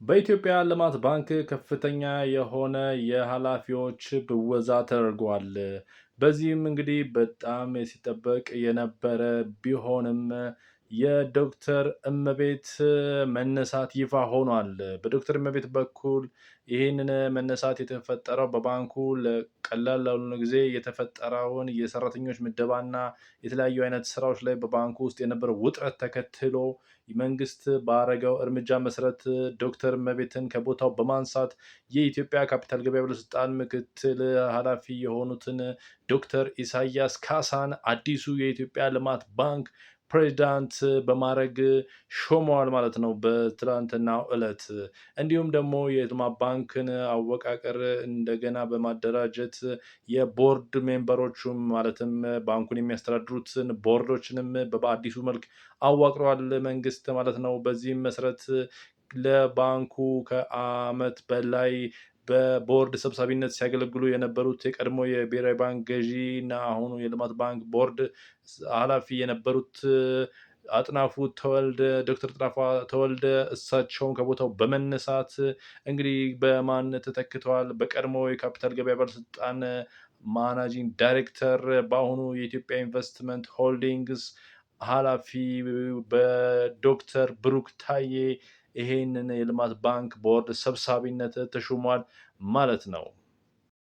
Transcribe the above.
በኢትዮጵያ ልማት ባንክ ከፍተኛ የሆነ የኃላፊዎች ብወዛ ተደርጓል። በዚህም እንግዲህ በጣም ሲጠበቅ የነበረ ቢሆንም የዶክተር እመቤት መነሳት ይፋ ሆኗል። በዶክተር እመቤት በኩል ይህንን መነሳት የተፈጠረው በባንኩ ለቀላል ላልሆነ ጊዜ የተፈጠረውን የሰራተኞች ምደባና የተለያዩ አይነት ስራዎች ላይ በባንኩ ውስጥ የነበረው ውጥረት ተከትሎ መንግስት ባረገው እርምጃ መሰረት ዶክተር እመቤትን ከቦታው በማንሳት የኢትዮጵያ ካፒታል ገበያ ባለስልጣን ምክትል ኃላፊ የሆኑትን ዶክተር ኢሳያስ ካሳን አዲሱ የኢትዮጵያ ልማት ባንክ ፕሬዚዳንት በማድረግ ሾመዋል ማለት ነው በትላንትናው ዕለት። እንዲሁም ደግሞ የልማት ባንክን አወቃቀር እንደገና በማደራጀት የቦርድ ሜምበሮቹም ማለትም ባንኩን የሚያስተዳድሩትን ቦርዶችንም በአዲሱ መልክ አዋቅረዋል መንግስት ማለት ነው። በዚህም መሰረት ለባንኩ ከዓመት በላይ በቦርድ ሰብሳቢነት ሲያገለግሉ የነበሩት የቀድሞ የብሔራዊ ባንክ ገዢ እና አሁኑ የልማት ባንክ ቦርድ ኃላፊ የነበሩት አጥናፉ ተወልደ ዶክተር አጥናፉ ተወልደ እሳቸውን ከቦታው በመነሳት እንግዲህ በማን ተተክተዋል? በቀድሞ የካፒታል ገበያ ባለስልጣን ማናጂንግ ዳይሬክተር በአሁኑ የኢትዮጵያ ኢንቨስትመንት ሆልዲንግስ ኃላፊ በዶክተር ብሩክ ታዬ ይሄንን የልማት ባንክ ቦርድ ሰብሳቢነት ተሹሟል ማለት ነው።